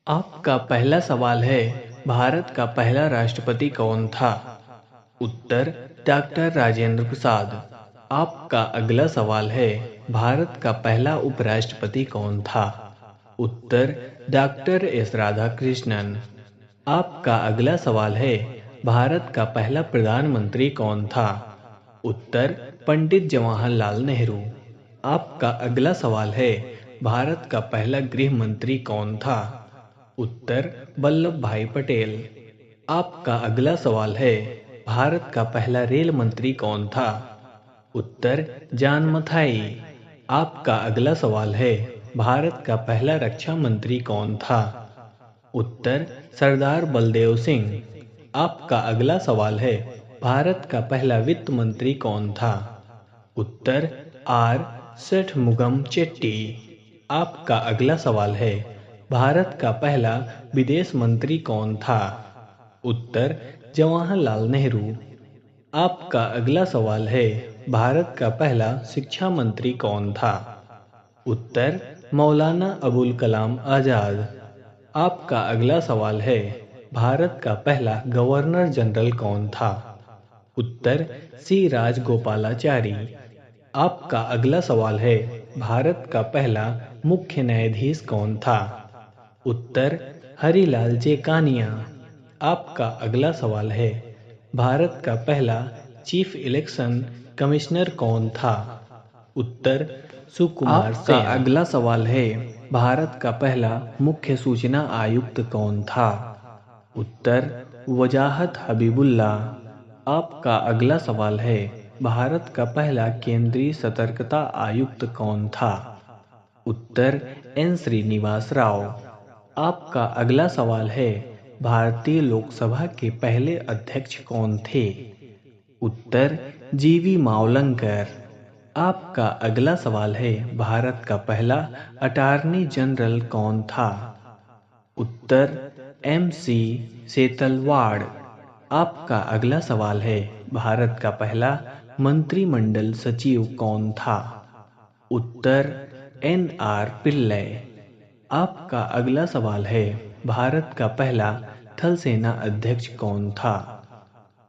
आपका पहला सवाल है, भारत का पहला राष्ट्रपति कौन था? उत्तर, डॉक्टर राजेंद्र प्रसाद। आपका अगला सवाल है, भारत का पहला उपराष्ट्रपति कौन था? उत्तर, डॉक्टर एस राधाकृष्णन। आपका अगला सवाल है, भारत का पहला प्रधानमंत्री कौन था? उत्तर, पंडित जवाहरलाल नेहरू। आपका अगला सवाल है, भारत का पहला गृह मंत्री कौन था? उत्तर, वल्लभ भाई पटेल। आपका अगला सवाल है, भारत का पहला रेल मंत्री कौन था? उत्तर, जॉन मथाई। आपका अगला सवाल है, भारत का पहला रक्षा मंत्री कौन था? उत्तर, सरदार बलदेव सिंह। आपका अगला सवाल है, भारत का पहला वित्त मंत्री कौन था? उत्तर, आर षठमुगम चेट्टी। आपका अगला सवाल है, भारत का पहला विदेश मंत्री कौन था? उत्तर, जवाहरलाल नेहरू। आपका अगला सवाल है, भारत का पहला शिक्षा मंत्री कौन था? उत्तर, मौलाना अबुल कलाम आजाद। आपका अगला सवाल है, भारत का पहला गवर्नर जनरल कौन था? उत्तर, सी राजगोपालाचारी। आपका अगला सवाल है, भारत का पहला मुख्य न्यायाधीश कौन था? उत्तर, हरिलाल जेकानिया। आपका अगला सवाल है, भारत का पहला चीफ इलेक्शन कमिश्नर कौन था? उत्तर, सुकुमार सेन। आपका अगला सवाल है, भारत का पहला मुख्य सूचना आयुक्त कौन था? उत्तर, वजाहत हबीबुल्ला। आपका अगला सवाल है, भारत का पहला केंद्रीय सतर्कता आयुक्त कौन था? उत्तर, एन श्रीनिवास राव। आपका अगला सवाल है, भारतीय लोकसभा के पहले अध्यक्ष कौन थे? उत्तर, जीवी मावलंकर। आपका अगला सवाल है, भारत का पहला अटॉर्नी जनरल कौन था? उत्तर, MC सेतलवाड़। आपका अगला सवाल है, भारत का पहला मंत्रिमंडल सचिव कौन था? उत्तर, NR पिल्लई। आपका अगला सवाल है, भारत का पहला थल सेना अध्यक्ष कौन था?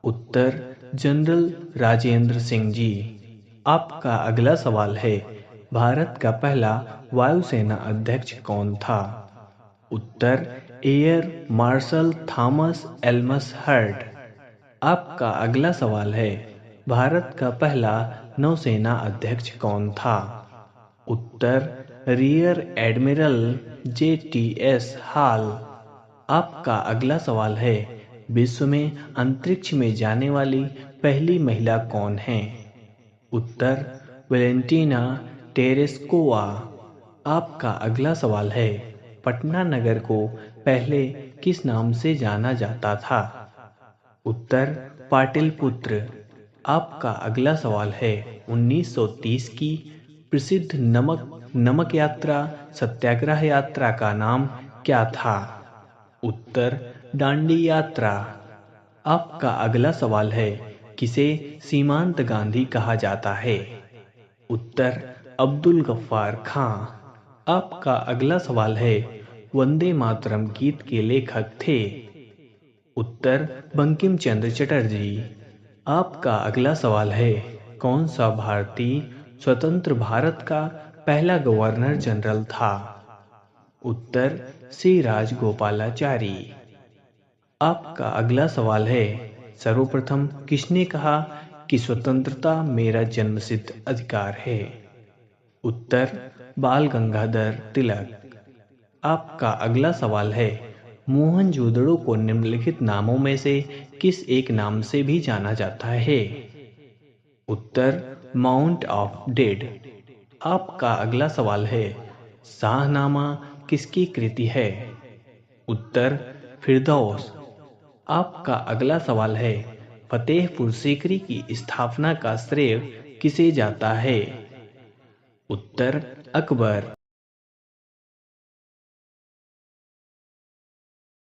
उत्तर, जनरल राजेंद्र सिंह जी। आपका अगला सवाल है, भारत का पहला वायुसेना अध्यक्ष कौन था? उत्तर, air marshal Thomas Elmhirst. आपका अगला सवाल है, भारत का पहला नौसेना अध्यक्ष कौन था? उत्तर, रियर एडमिरल JTS हाल। आपका अगला सवाल है, विश्व में अंतरिक्ष में जाने वाली पहली महिला कौन है? उत्तर, वेलेंटीना टेरेस्कोवा। आपका अगला सवाल है, पटना नगर को पहले किस नाम से जाना जाता था? उत्तर, पाटलिपुत्र। आपका अगला सवाल है, 1930 की प्रसिद्ध नमक यात्रा सत्याग्रह यात्रा का नाम क्या था? उत्तर, दांडी यात्रा। आपका अगला सवाल है, किसे सीमांत गांधी कहा जाता है? उत्तर, अब्दुल गफ्फार खां। आपका अगला सवाल है, वंदे मातरम गीत के लेखक थे? उत्तर, बंकिम चंद्र चटर्जी। आपका अगला सवाल है, कौन सा भारतीय स्वतंत्र भारत का पहला गवर्नर जनरल था? उत्तर, सी राजगोपालाचारी। आपका अगला सवाल है, सर्वप्रथम किसने कहा कि स्वतंत्रता मेरा जन्मसिद्ध अधिकार है? उत्तर, बाल गंगाधर तिलक। आपका अगला सवाल है, मोहनजोदड़ो को निम्नलिखित नामों में से किस एक नाम से भी जाना जाता है? उत्तर, माउंट ऑफ डेड। आपका अगला सवाल है, शाहनामा किसकी कृति है? उत्तर, फिरदौस। आपका अगला सवाल है, फतेहपुर सीकरी की स्थापना का श्रेय किसे जाता है? उत्तर, अकबर।